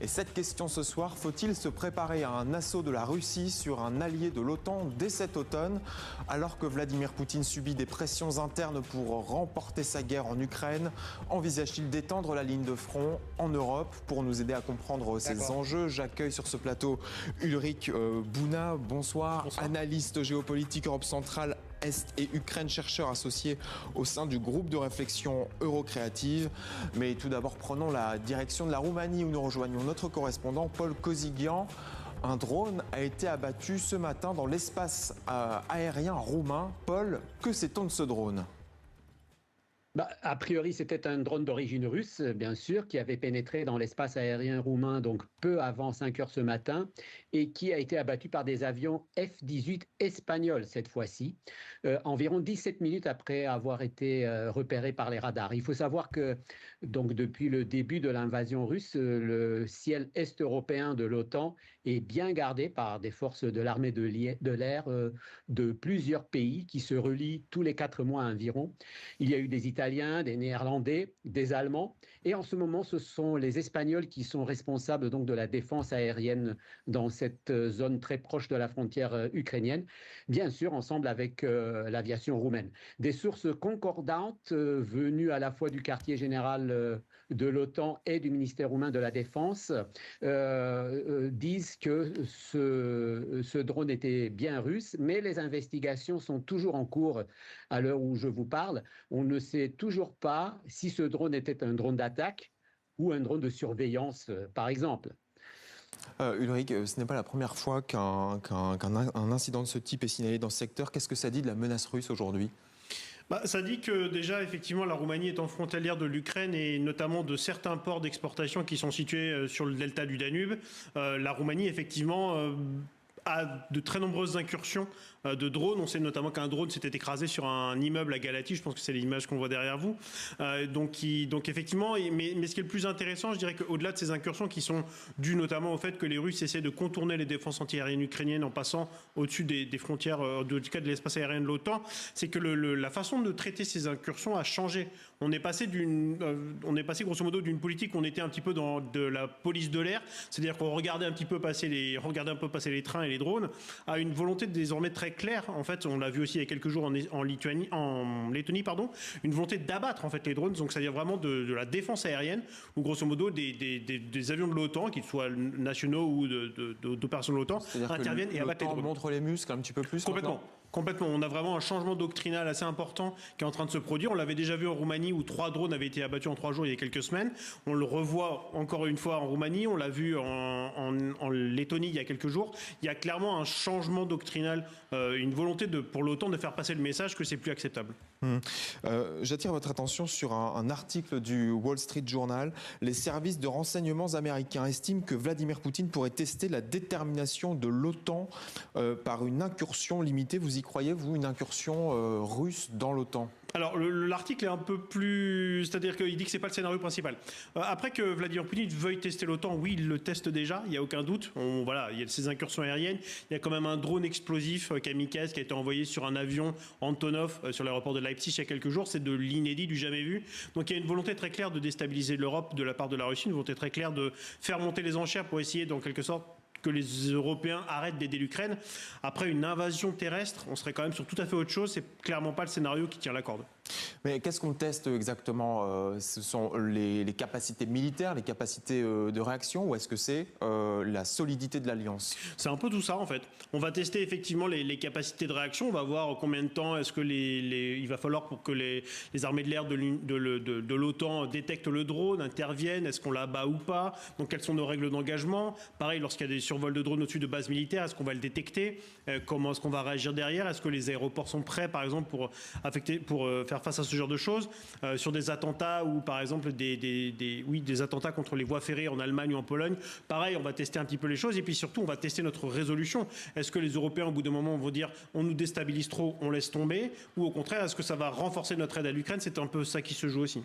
Et cette question ce soir, faut-il se préparer à un assaut de la Russie sur un allié de l'OTAN dès cet automne? Alors que Vladimir Poutine subit des pressions internes pour remporter sa guerre en Ukraine, envisage-t-il d'étendre la ligne de front en Europe? Pour nous aider à comprendre ces enjeux, j'accueille sur ce plateau Ulrich Bouna. Bonsoir, analyste géopolitique Europe centrale, Est et Ukraine, chercheur associé au sein du groupe de réflexion Eurocréative. Mais tout d'abord, prenons la direction de la Roumanie où nous rejoignons notre correspondant Paul Kozigian. Un drone a été abattu ce matin dans l'espace aérien roumain. Paul, que sait-on de ce drone ? A priori, c'était un drone d'origine russe, bien sûr, qui avait pénétré dans l'espace aérien roumain donc peu avant 5 heures ce matin et qui a été abattu par des avions F-18 espagnols cette fois-ci, environ 17 minutes après avoir été repéré par les radars. Il faut savoir que donc, depuis le début de l'invasion russe, le ciel est-européen de l'OTAN est bien gardé par des forces de l'armée de l'air de plusieurs pays qui se relient tous les 4 mois environ. Il y a eu des Italiens, des Néerlandais, des Allemands. Et en ce moment, ce sont les Espagnols qui sont responsables donc, de la défense aérienne dans cette zone très proche de la frontière ukrainienne, bien sûr ensemble avec l'aviation roumaine. Des sources concordantes venues à la fois du quartier général de l'OTAN et du ministère roumain de la Défense disent que ce drone était bien russe, mais les investigations sont toujours en cours à l'heure où je vous parle. On ne sait toujours pas si ce drone était un drone d'attaque ou un drone de surveillance, par exemple. Ulrich, ce n'est pas la première fois qu'un incident de ce type est signalé dans ce secteur. Qu'est-ce que ça dit de la menace russe aujourd'hui ? Ça dit que déjà, effectivement, la Roumanie étant frontalière de l'Ukraine et notamment de certains ports d'exportation qui sont situés sur le delta du Danube, la Roumanie, effectivement, a de très nombreuses incursions de drones. On sait notamment qu'un drone s'était écrasé sur un immeuble à Galatie. Je pense que c'est l'image qu'on voit derrière vous. Donc effectivement, mais ce qui est le plus intéressant, je dirais qu'au-delà de ces incursions qui sont dues notamment au fait que les Russes essaient de contourner les défenses antiaériennes ukrainiennes en passant au-dessus des frontières, du cas de l'espace aérien de l'OTAN, c'est que la façon de traiter ces incursions a changé. On est passé grosso modo d'une politique où on était un petit peu dans de la police de l'air, c'est-à-dire qu'on regardait un peu passer les trains et les drones, à une volonté désormais très claire. En fait, on l'a vu aussi il y a quelques jours en Lettonie, une volonté d'abattre en fait les drones. Donc, c'est-à-dire vraiment de la défense aérienne, où grosso modo des avions de l'OTAN, qu'ils soient nationaux ou d'opérations de l'OTAN, interviennent et abattent les drones. Montre les muscles un petit peu plus. Complètement. On a vraiment un changement doctrinal assez important qui est en train de se produire. On l'avait déjà vu en Roumanie où 3 drones avaient été abattus en 3 jours il y a quelques semaines. On le revoit encore une fois en Roumanie. On l'a vu en Lettonie il y a quelques jours. Il y a clairement un changement doctrinal, une volonté pour l'OTAN de faire passer le message que c'est plus acceptable. J'attire votre attention sur un article du Wall Street Journal. Les services de renseignements américains estiment que Vladimir Poutine pourrait tester la détermination de l'OTAN par une incursion limitée. Vous y croyez, vous, une incursion russe dans l'OTAN ? Alors, l'article est un peu plus... C'est-à-dire qu'il dit que ce n'est pas le scénario principal. Après que Vladimir Poutine veuille tester l'OTAN, oui, il le teste déjà, il n'y a aucun doute. Voilà, il y a ces incursions aériennes. Il y a quand même un drone explosif kamikaze qui a été envoyé sur un avion Antonov sur l'aéroport de Leipzig il y a quelques jours. C'est de l'inédit, du jamais vu. Donc, il y a une volonté très claire de déstabiliser l'Europe de la part de la Russie, une volonté très claire de faire monter les enchères pour essayer, en quelque sorte, que les Européens arrêtent d'aider l'Ukraine. Après une invasion terrestre, on serait quand même sur tout à fait autre chose. C'est clairement pas le scénario qui tient la corde. Mais qu'est-ce qu'on teste exactement ? Ce sont les capacités militaires, les capacités de réaction, ou est-ce que c'est la solidité de l'alliance ? C'est un peu tout ça en fait. On va tester effectivement les capacités de réaction. On va voir combien de temps est-ce que il va falloir pour que les armées de l'air de l'OTAN détectent le drone, interviennent. Est-ce qu'on l'abat ou pas ? Donc quelles sont nos règles d'engagement ? Pareil, lorsqu'il y a des survols de drones au-dessus de bases militaires, est-ce qu'on va le détecter ? Comment est-ce qu'on va réagir derrière ? Est-ce que les aéroports sont prêts par exemple pour faire face à ce genre de choses, sur des attentats ou par exemple des attentats contre les voies ferrées en Allemagne ou en Pologne. Pareil, on va tester un petit peu les choses et puis surtout on va tester notre résolution. Est-ce que les Européens au bout d'un moment vont dire on nous déstabilise trop, on laisse tomber, ou au contraire est-ce que ça va renforcer notre aide à l'Ukraine ? C'est un peu ça qui se joue aussi.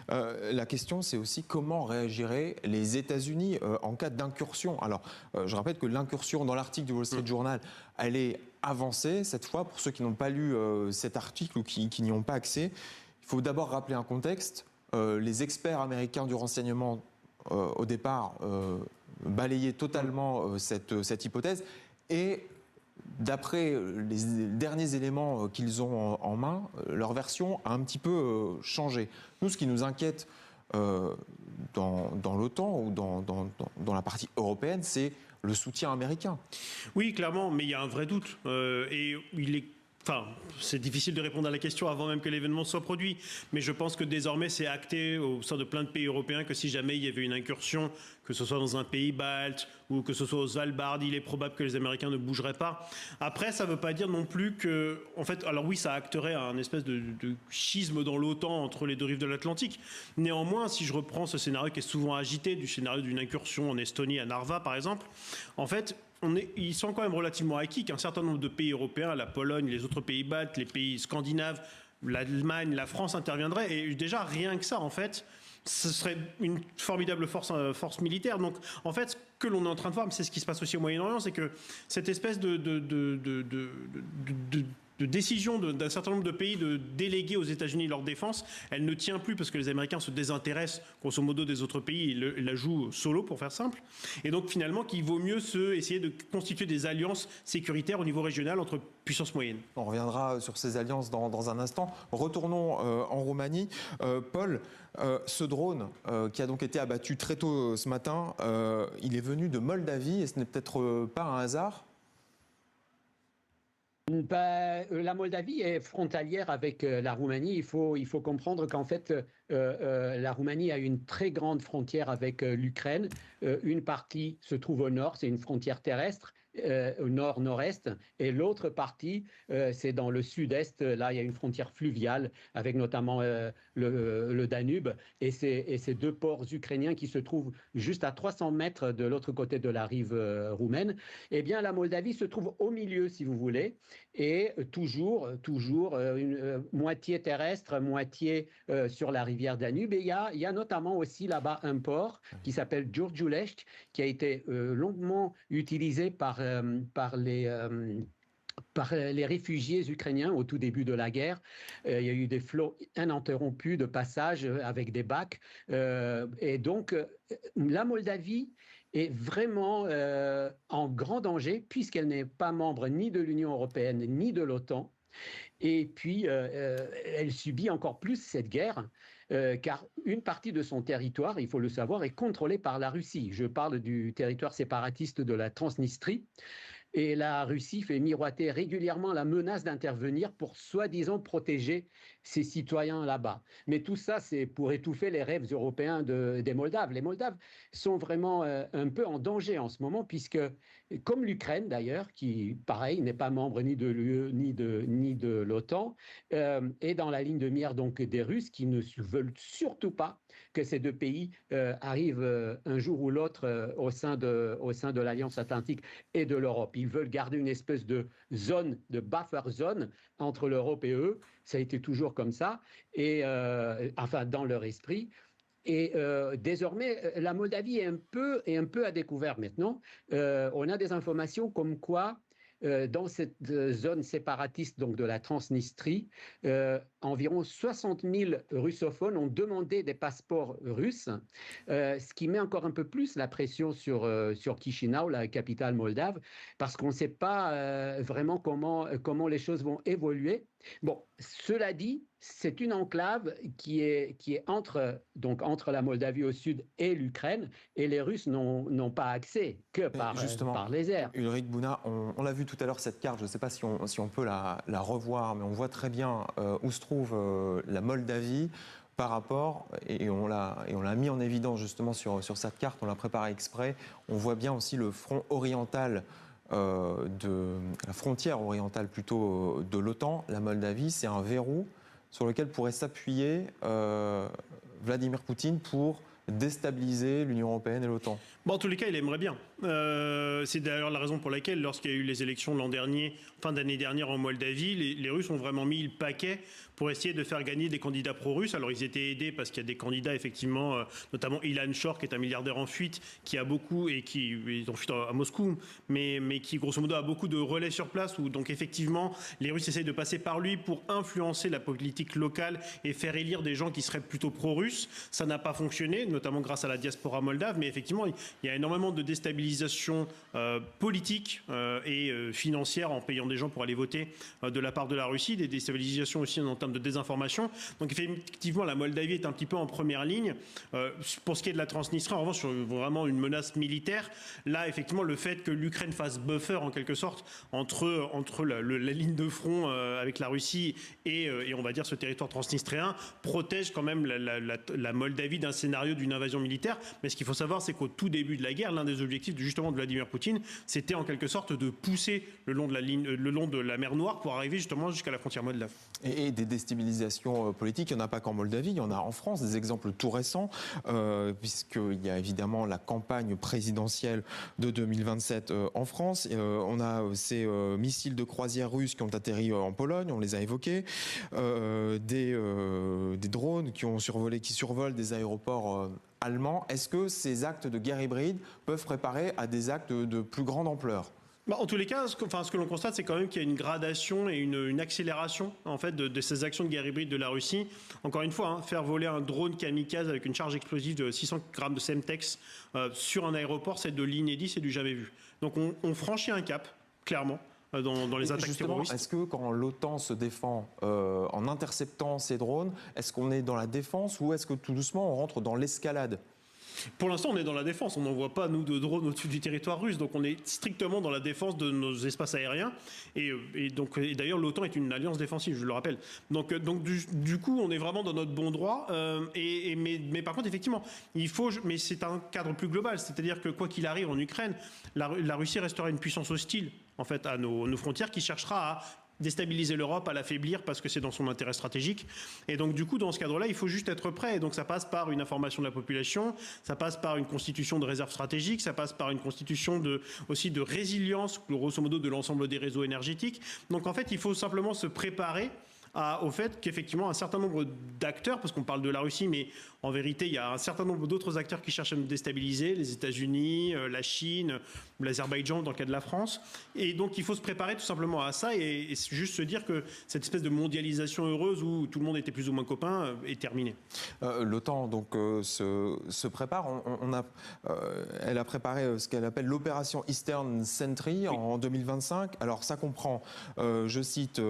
La question, c'est aussi comment réagiraient les États-Unis en cas d'incursion. Alors, je rappelle que l'incursion dans l'article du Wall Street Journal, elle est avancée cette fois. Pour ceux qui n'ont pas lu cet article ou qui n'y ont pas accès, il faut d'abord rappeler un contexte. Les experts américains du renseignement au départ, balayer totalement cette hypothèse. Et d'après les derniers éléments qu'ils ont en main, leur version a un petit peu changé. Nous, ce qui nous inquiète dans l'OTAN ou dans la partie européenne, c'est le soutien américain. Oui, clairement, mais il y a un vrai doute. Et c'est difficile de répondre à la question avant même que l'événement soit produit. Mais je pense que désormais, c'est acté au sein de plein de pays européens que si jamais il y avait une incursion, que ce soit dans un pays balte ou que ce soit aux Svalbard, il est probable que les Américains ne bougeraient pas. Après, ça ne veut pas dire non plus que... En fait, alors oui, ça acterait un espèce de schisme dans l'OTAN entre les deux rives de l'Atlantique. Néanmoins, si je reprends ce scénario qui est souvent agité, du scénario d'une incursion en Estonie, à Narva par exemple, en fait... ils sont quand même relativement acquis qu'un certain nombre de pays européens, la Pologne, les autres pays baltes, les pays scandinaves, l'Allemagne, la France interviendraient. Et déjà, rien que ça, en fait, ce serait une formidable force militaire. Donc, en fait, ce que l'on est en train de voir, c'est ce qui se passe aussi au Moyen-Orient, c'est que cette espèce de décision d'un certain nombre de pays de déléguer aux États-Unis leur défense, elle ne tient plus parce que les Américains se désintéressent grosso modo des autres pays, ils la jouent solo pour faire simple. Et donc finalement qu'il vaut mieux essayer de constituer des alliances sécuritaires au niveau régional entre puissances moyennes. On reviendra sur ces alliances dans un instant. Retournons en Roumanie. Paul, ce drone qui a donc été abattu très tôt ce matin, il est venu de Moldavie et ce n'est peut-être pas un hasard? La Moldavie est frontalière avec la Roumanie. Il faut comprendre qu'en fait, la Roumanie a une très grande frontière avec l'Ukraine. Une partie se trouve au nord, c'est une frontière terrestre. Au nord-nord-est, et l'autre partie, c'est dans le sud-est. Là, il y a une frontière fluviale avec notamment le Danube et ces deux ports ukrainiens qui se trouvent juste à 300 mètres de l'autre côté de la rive roumaine. Eh bien, la Moldavie se trouve au milieu, si vous voulez, et toujours une moitié terrestre, moitié sur la rivière Danube. Et il y a notamment aussi là-bas un port qui s'appelle Giurgiulești, qui a été longuement utilisé par les réfugiés ukrainiens au tout début de la guerre. Il y a eu des flots ininterrompus de passage avec des bacs. Et donc, la Moldavie est vraiment en grand danger puisqu'elle n'est pas membre ni de l'Union européenne ni de l'OTAN. Et puis, elle subit encore plus cette guerre, car une partie de son territoire, il faut le savoir, est contrôlée par la Russie. Je parle du territoire séparatiste de la Transnistrie. Et la Russie fait miroiter régulièrement la menace d'intervenir pour soi-disant protéger ses citoyens là-bas. Mais tout ça, c'est pour étouffer les rêves européens des Moldaves. Les Moldaves sont vraiment un peu en danger en ce moment, puisque, comme l'Ukraine d'ailleurs, qui, pareil, n'est pas membre ni de l'UE ni de l'OTAN, est dans la ligne de mire donc des Russes qui ne veulent surtout pas que ces deux pays arrivent un jour ou l'autre au sein de l'Alliance Atlantique et de l'Europe. Ils veulent garder une espèce de zone, de buffer zone entre l'Europe et eux. Ça a été toujours comme ça, et enfin dans leur esprit. Et désormais, la Moldavie est un peu à découvert maintenant. On a des informations comme quoi dans cette zone séparatiste donc de la Transnistrie, environ 60 000 russophones ont demandé des passeports russes, ce qui met encore un peu plus la pression sur Chisinau, la capitale moldave, parce qu'on ne sait pas vraiment comment les choses vont évoluer. Bon, cela dit, c'est une enclave qui est entre la Moldavie au sud et l'Ukraine, et les Russes n'ont pas accès que par les airs. Ulrich Bouna, on l'a vu tout à l'heure cette carte, je ne sais pas si on peut la revoir, mais on voit très bien où se trouve la Moldavie par rapport, et on l'a mis en évidence justement sur cette carte, on l'a préparée exprès, on voit bien aussi le front oriental de la frontière orientale plutôt de l'OTAN. La Moldavie, c'est un verrou sur lequel pourrait s'appuyer Vladimir Poutine pour déstabiliser l'Union européenne et l'OTAN. Bon, en tous les cas, il aimerait bien. C'est d'ailleurs la raison pour laquelle, lorsqu'il y a eu les élections l'an dernier, fin d'année dernière en Moldavie, les Russes ont vraiment mis le paquet pour essayer de faire gagner des candidats pro-russes. Alors ils étaient aidés parce qu'il y a des candidats effectivement, notamment Ilan Shor, qui est un milliardaire en fuite, qui a beaucoup et qui est en fuite à Moscou, mais qui grosso modo a beaucoup de relais sur place, où donc effectivement les Russes essayent de passer par lui pour influencer la politique locale et faire élire des gens qui seraient plutôt pro-russes. Ça n'a pas fonctionné, notamment grâce à la diaspora moldave, mais effectivement il y a énormément de déstabilisation politique et financière en payant des gens pour aller voter de la part de la Russie, des déstabilisations aussi en termes de désinformation. Donc effectivement la Moldavie est un petit peu en première ligne. Pour ce qui est de la Transnistrie, en revanche, sur vraiment une menace militaire, là effectivement le fait que l'Ukraine fasse buffer en quelque sorte entre la ligne de front avec la Russie et on va dire ce territoire transnistréen protège quand même la Moldavie d'un scénario d'une invasion militaire. Mais ce qu'il faut savoir, c'est qu'au tout début de la guerre, l'un des objectifs justement de Vladimir Poutine, c'était en quelque sorte de pousser le long de la mer Noire pour arriver justement jusqu'à la frontière moldave. Et des déstabilisations politiques, il n'y en a pas qu'en Moldavie, il y en a en France, des exemples tout récents, puisqu'il y a évidemment la campagne présidentielle de 2027 en France. On a ces missiles de croisière russes qui ont atterri en Pologne, on les a évoqués, des drones qui survolent des aéroports allemands. Est-ce que ces actes de guerre hybride peuvent préparer à des actes de plus grande ampleur ? En tous les cas, ce que l'on constate, c'est quand même qu'il y a une gradation et une accélération en fait de ces actions de guerre hybride de la Russie. Encore une fois, faire voler un drone kamikaze avec une charge explosive de 600 grammes de Semtex sur un aéroport, c'est de l'inédit, c'est du jamais vu. Donc on franchit un cap, clairement. Dans les attaques terroristes. Est-ce que quand l'OTAN se défend en interceptant ces drones, est-ce qu'on est dans la défense ou est-ce que tout doucement on rentre dans l'escalade ? Pour l'instant, on est dans la défense. On n'envoie pas, nous, de drones au-dessus du territoire russe. Donc, on est strictement dans la défense de nos espaces aériens. Et d'ailleurs, l'OTAN est une alliance défensive, je le rappelle. Donc du coup, on est vraiment dans notre bon droit. Mais par contre, effectivement, mais c'est un cadre plus global. C'est-à-dire que quoi qu'il arrive en Ukraine, la Russie restera une puissance hostile, en fait, à nos frontières, qui cherchera à déstabiliser l'Europe, à l'affaiblir parce que c'est dans son intérêt stratégique. Et donc du coup, dans ce cadre-là, il faut juste être prêt. Et donc ça passe par une information de la population, ça passe par une constitution de réserve stratégique, ça passe par une constitution aussi de résilience, grosso modo, de l'ensemble des réseaux énergétiques. Donc en fait, il faut simplement se préparer au fait qu'effectivement un certain nombre d'acteurs, parce qu'on parle de la Russie, mais en vérité il y a un certain nombre d'autres acteurs qui cherchent à nous déstabiliser, les États-Unis, la Chine, l'Azerbaïdjan dans le cas de la France, et donc il faut se préparer tout simplement à ça et juste se dire que cette espèce de mondialisation heureuse où tout le monde était plus ou moins copain est terminée. L'OTAN donc se prépare, elle a préparé ce qu'elle appelle l'opération Eastern Sentry en 2025. Alors ça comprend, je cite,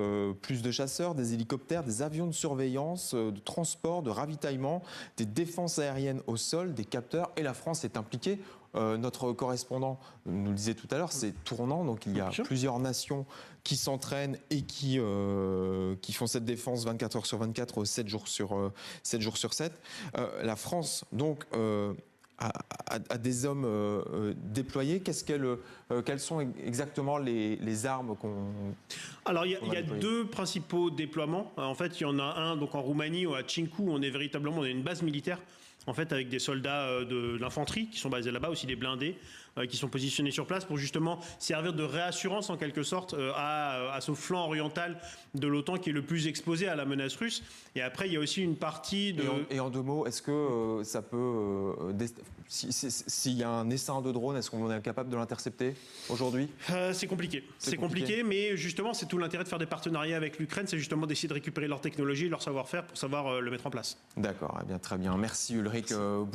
plus de chasseurs, des hélicoptères, des avions de surveillance, de transport, de ravitaillement, des défenses aériennes au sol, des capteurs, et la France est impliquée. Notre correspondant nous le disait tout à l'heure, c'est tournant, donc il y a plusieurs nations qui s'entraînent et qui font cette défense 24 heures sur 24, 7 jours sur 7. La France, donc, à des hommes déployés. Quelles sont exactement les armes qu'on... Alors il y a deux principaux déploiements. En fait, il y en a un donc en Roumanie, à Cinku, on a une base militaire en fait avec des soldats de l'infanterie qui sont basés là-bas, aussi des blindés qui sont positionnés sur place pour justement servir de réassurance en quelque sorte à ce flanc oriental de l'OTAN qui est le plus exposé à la menace russe. Et après, il y a aussi une partie de... Et en deux mots, est-ce que ça peut... S'il y a un essaim de drone, est-ce qu'on est capable de l'intercepter aujourd'hui ? C'est compliqué. C'est compliqué, mais justement, c'est tout l'intérêt de faire des partenariats avec l'Ukraine, c'est justement d'essayer de récupérer leur technologie, leur savoir-faire pour savoir le mettre en place. D'accord, eh bien, très bien. Merci Ulrich Bounat.